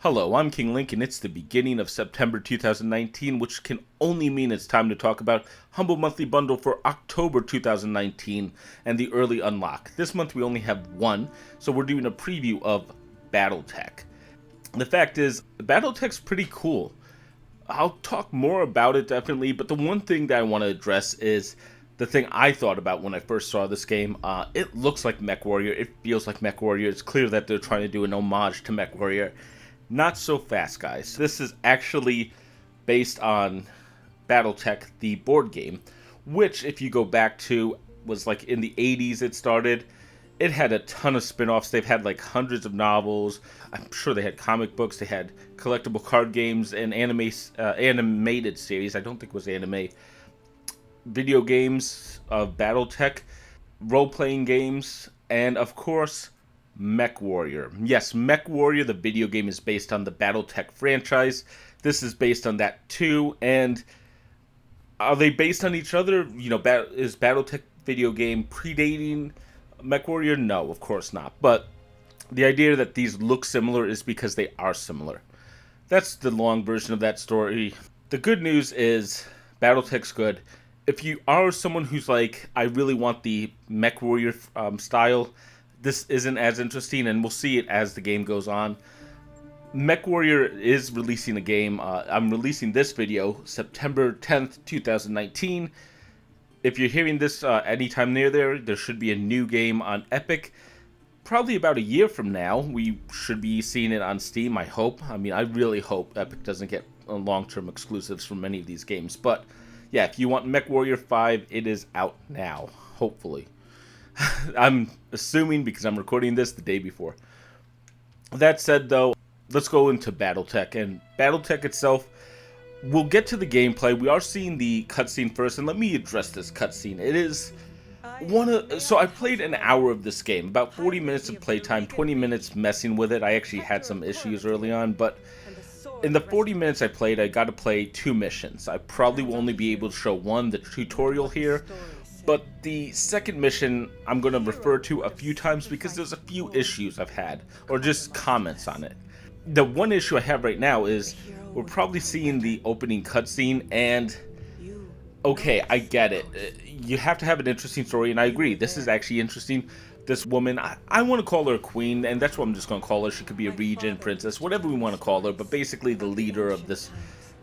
Hello, I'm King Link, and it's the beginning of September 2019, which can only mean it's time to talk about Humble Monthly Bundle for October 2019 and the early unlock. This month we only have one, so we're doing a preview of BattleTech. The fact is, BattleTech's pretty cool. I'll talk more about it definitely, but the one thing that I want to address is the thing I thought about when I first saw this game. It looks like Mechwarrior, it feels like Mechwarrior. It's clear that they're trying to do an homage to Mechwarrior. Not so fast, guys. This is actually based on BattleTech, the board game, which, if you go back to, was like in the 80s it started. It had a ton of spin-offs. They've had like hundreds of novels. I'm sure they had comic books. They had collectible card games and animated series. I don't think it was anime. Video games of BattleTech, role-playing games, and of course, Mechwarrior. Yes, Mechwarrior, the video game, is based on the BattleTech franchise. This is based on that too, and are they based on each other? You know, is BattleTech video game predating Mechwarrior? No, of course not. But the idea that these look similar is because they are similar. That's the long version of that story. The good news is BattleTech's good. If you are someone who's like, I really want the Mechwarrior style, this isn't as interesting, and we'll see it as the game goes on. Mechwarrior is releasing a game. I'm releasing this video September 10th, 2019. If you're hearing this anytime near there should be a new game on Epic. Probably about a year from now, we should be seeing it on Steam, I hope. I mean, I really hope Epic doesn't get long-term exclusives from many of these games. But, yeah, if you want Mechwarrior 5, it is out now, hopefully. I'm assuming because I'm recording this the day before. That said, though, let's go into BattleTech. And BattleTech itself, we'll get to the gameplay. We are seeing the cutscene first, and let me address this cutscene. It is so I played an hour of this game, about 40 minutes of playtime, 20 minutes messing with it. I actually had some issues early on, but in the 40 minutes I played, I got to play two missions. I probably will only be able to show one, the tutorial here. But the second mission I'm going to refer to a few times because there's a few issues I've had, or just comments on it. The one issue I have right now is we're probably seeing the opening cutscene, and okay, I get it. You have to have an interesting story, and I agree. This is actually interesting. This woman, I want to call her a queen, and that's what I'm just going to call her. She could be a regent, princess, whatever we want to call her, but basically the leader of this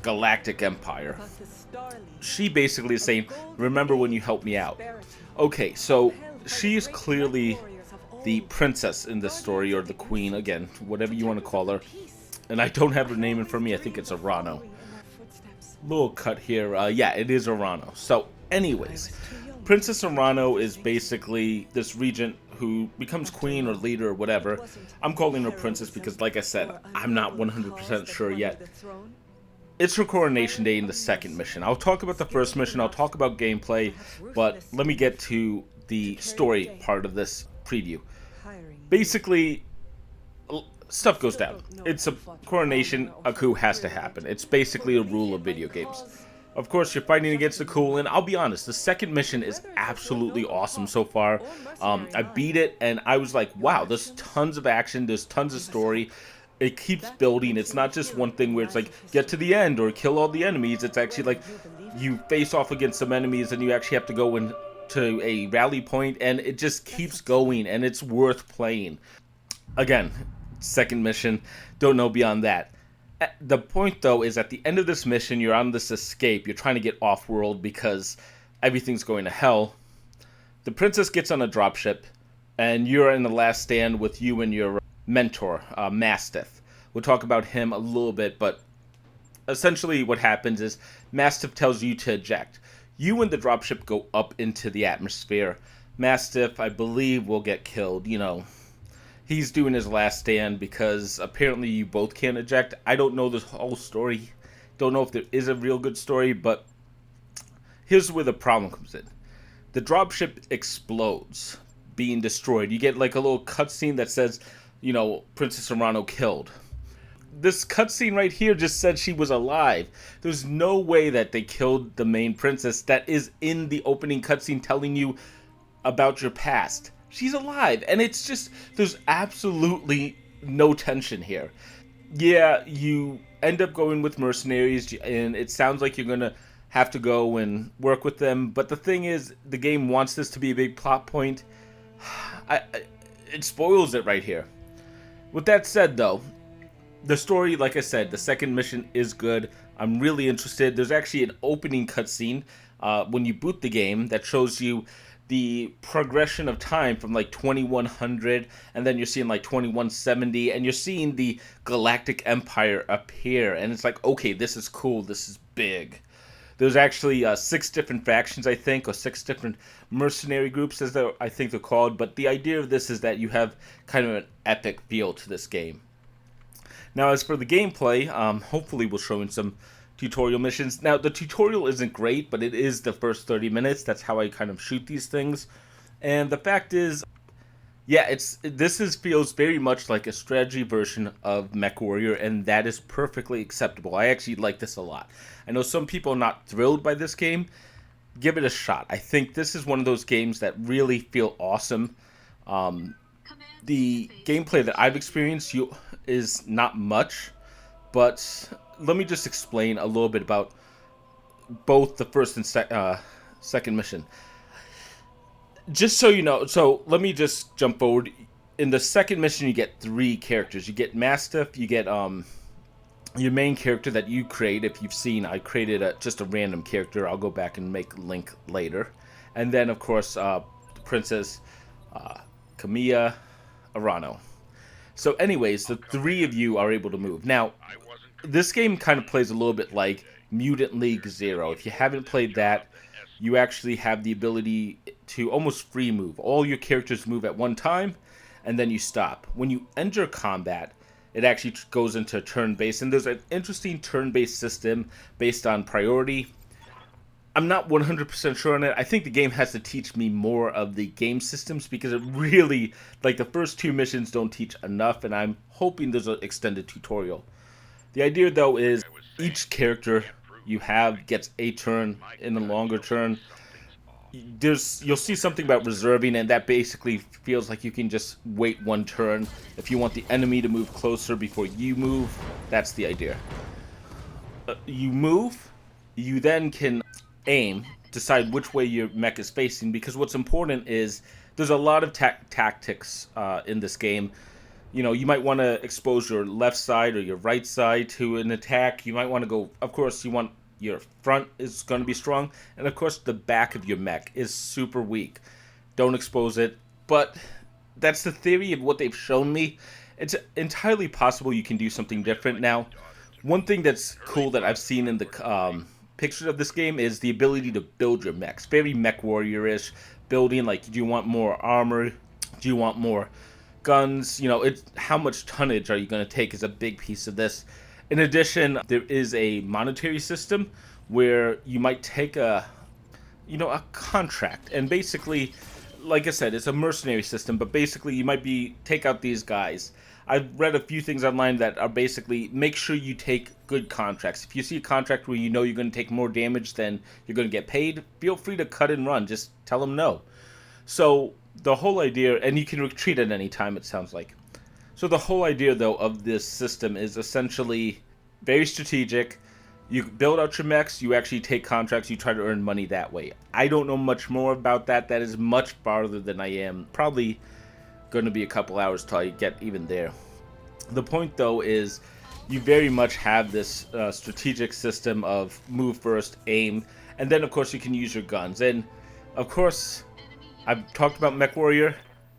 galactic empire. She basically is saying, remember when you helped me out. Okay, so she is clearly the princess in this story, or the queen, again, whatever you want to call her. And I don't have her name in front of me, I think it's Arano. Little cut here, yeah, it is Arano. So, anyways, Princess Arano is basically this regent who becomes queen or leader or whatever. I'm calling her princess because, like I said, I'm not 100% sure yet. It's her coronation day in the second mission. I'll talk about the first mission, I'll talk about gameplay, but let me get to the story part of this preview. Basically, stuff goes down. It's a coronation, a coup has to happen. It's basically a rule of video games. Of course, you're fighting against the coup, and I'll be honest, the second mission is absolutely awesome so far. I beat it, and I was like, wow, there's tons of action, there's tons of story. It keeps building. It's not just one thing where it's like, get to the end or kill all the enemies. It's actually like, you face off against some enemies and you actually have to go into a rally point, and it just keeps going, and it's worth playing. Again, second mission, don't know beyond that. The point, though, is at the end of this mission, you're on this escape. You're trying to get off-world because everything's going to hell. The princess gets on a dropship, and you're in the last stand with you and your mentor, Mastiff. We'll talk about him a little bit, but essentially what happens is Mastiff tells you to eject. You and the dropship go up into the atmosphere. Mastiff, I believe, will get killed. You know, he's doing his last stand because apparently you both can't eject. I don't know the whole story. Don't know if there is a real good story, but here's where the problem comes in. The dropship explodes, being destroyed. You get like a little cutscene that says, you know, Princess Arano killed. This cutscene right here just said she was alive. There's no way that they killed the main princess that is in the opening cutscene telling you about your past. She's alive, and it's just, there's absolutely no tension here. Yeah, you end up going with mercenaries, and it sounds like you're gonna have to go and work with them. But the thing is, the game wants this to be a big plot point. It spoils it right here. With that said, though, the story, like I said, the second mission is good. I'm really interested. There's actually an opening cutscene when you boot the game that shows you the progression of time from like 2100, and then you're seeing like 2170, and you're seeing the Galactic Empire appear, and it's like, okay, this is cool, this is big. There's actually six different factions, I think, or six different mercenary groups, as I think they're called. But the idea of this is that you have kind of an epic feel to this game. Now, as for the gameplay, hopefully we'll show in some tutorial missions. Now, the tutorial isn't great, but it is the first 30 minutes. That's how I kind of shoot these things. And the fact is, yeah, this feels very much like a strategy version of Mechwarrior, and that is perfectly acceptable. I actually like this a lot. I know some people are not thrilled by this game. Give it a shot. I think this is one of those games that really feel awesome. Um, the gameplay that I've experienced is not much, but let me just explain a little bit about both the first and second mission. Just so you know, so let me just jump forward. In the second mission, you get three characters. You get Mastiff, you get your main character that you create. If you've seen, I created just a random character. I'll go back and make a link later. And then, of course, Princess Camilla Arano. So anyways, the three of you are able to move. Now, this game kind of plays a little bit like Mutant League Zero. If you haven't played that, you actually have the ability to almost free move. All your characters move at one time, and then you stop. When you enter combat, it actually goes into turn-based, and there's an interesting turn-based system based on priority. I'm not 100% sure on it. I think the game has to teach me more of the game systems, because it really, like, the first two missions don't teach enough, and I'm hoping there's an extended tutorial. The idea, though, is each character you have gets a turn in a longer turn. You'll see something about reserving, and that basically feels like you can just wait one turn. If you want the enemy to move closer before you move, that's the idea. You move, you then can aim, decide which way your mech is facing, because what's important is there's a lot of tactics in this game. You know, you might want to expose your left side or your right side to an attack. You might want to go, of course, you want your front is going to be strong, and of course the back of your mech is super weak. Don't expose it. But that's the theory of what they've shown me. It's entirely possible you can do something different. Now, one thing that's cool that I've seen in the pictures of this game is the ability to build your mechs. Very Mechwarrior-ish building. Like, do you want more armor? Do you want more guns? You know, it's how much tonnage are you going to take is a big piece of this. In addition, there is a monetary system where you might take a contract, and basically, like I said, it's a mercenary system, but basically you might take out these guys. I've read a few things online that are basically, make sure you take good contracts. If you see a contract where you know you're going to take more damage than you're going to get paid, feel free to cut and run. Just tell them no. So the whole idea, and you can retreat at any time, it sounds like. So the whole idea, though, of this system is essentially very strategic. You build out your mechs, you actually take contracts, you try to earn money that way. I don't know much more about that. That is much farther than I am. Probably going to be a couple hours till I get even there. The point, though, is you very much have this strategic system of move first, aim, and then, of course, you can use your guns. And, of course, I've talked about Mechwarrior,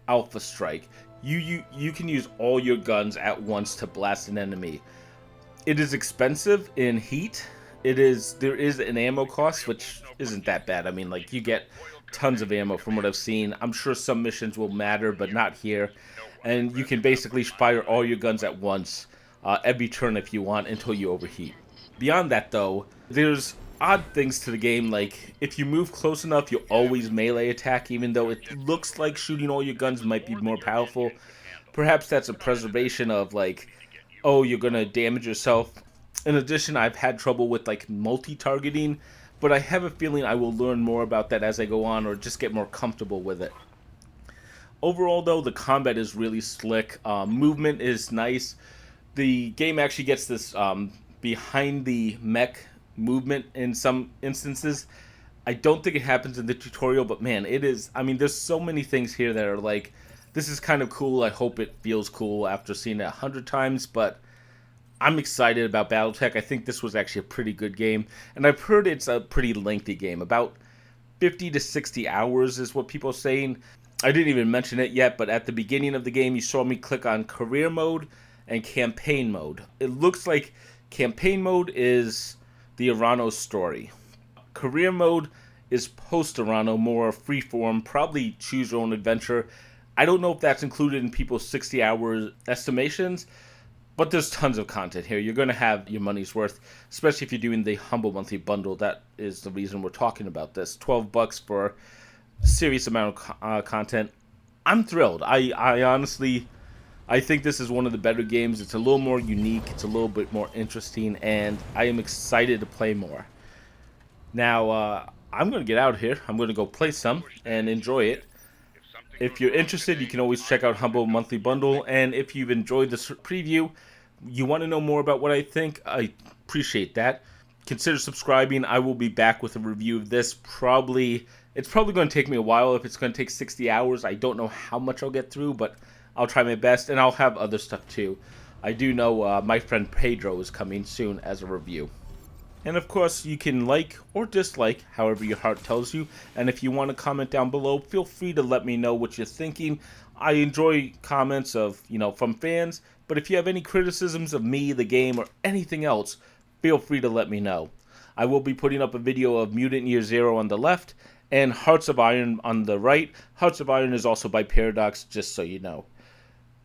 Alpha Strike. You can use all your guns at once to blast an enemy. It is expensive in heat. There is an ammo cost, which isn't that bad. I mean, like, you get tons of ammo from what I've seen. I'm sure some missions will matter, but not here. And you can basically fire all your guns at once, every turn if you want, until you overheat. Beyond that, though, there's odd things to the game, like if you move close enough, you'll always melee attack, even though it looks like shooting all your guns might be more powerful. Perhaps that's a preservation of, like, oh, you're gonna damage yourself. In addition, I've had trouble with, like, multi-targeting, but I have a feeling I will learn more about that as I go on, or just get more comfortable with it. Overall, though, the combat is really slick. Movement is nice. The game actually gets this behind the mech movement in some instances. I don't think it happens in the tutorial, but man, it is. I mean, there's so many things here that are like, this is kind of cool. I hope it feels cool after seeing it 100 times, but I'm excited about BattleTech. I think this was actually a pretty good game, and I've heard it's a pretty lengthy game. About 50 to 60 hours is what people are saying. I didn't even mention it yet, but at the beginning of the game, you saw me click on career mode and campaign mode. It looks like campaign mode is the Arano story. Career mode is post Arano, more freeform, probably choose your own adventure. I don't know if that's included in people's 60-hour estimations, but there's tons of content here. You're going to have your money's worth, especially if you're doing the Humble Monthly Bundle. That is the reason we're talking about this. $12 for a serious amount of content. I'm thrilled. I honestly, I think this is one of the better games. It's a little more unique. It's a little bit more interesting, and I am excited to play more. Now, I'm going to get out of here. I'm going to go play some and enjoy it. If you're interested, you can always check out Humble Monthly Bundle. And if you've enjoyed this preview, you want to know more about what I think, I appreciate that. Consider subscribing. I will be back with a review of this. It's probably going to take me a while. If it's going to take 60 hours, I don't know how much I'll get through, but I'll try my best. And I'll have other stuff too. I do know my friend Pedro is coming soon as a review. And of course, you can like or dislike however your heart tells you. And if you want to comment down below, feel free to let me know what you're thinking. I enjoy comments of, from fans. But if you have any criticisms of me, the game, or anything else, feel free to let me know. I will be putting up a video of Mutant Year Zero on the left and Hearts of Iron on the right. Hearts of Iron is also by Paradox, just so you know.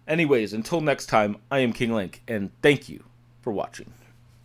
Anyways, until next time, I am King Link, and thank you for watching.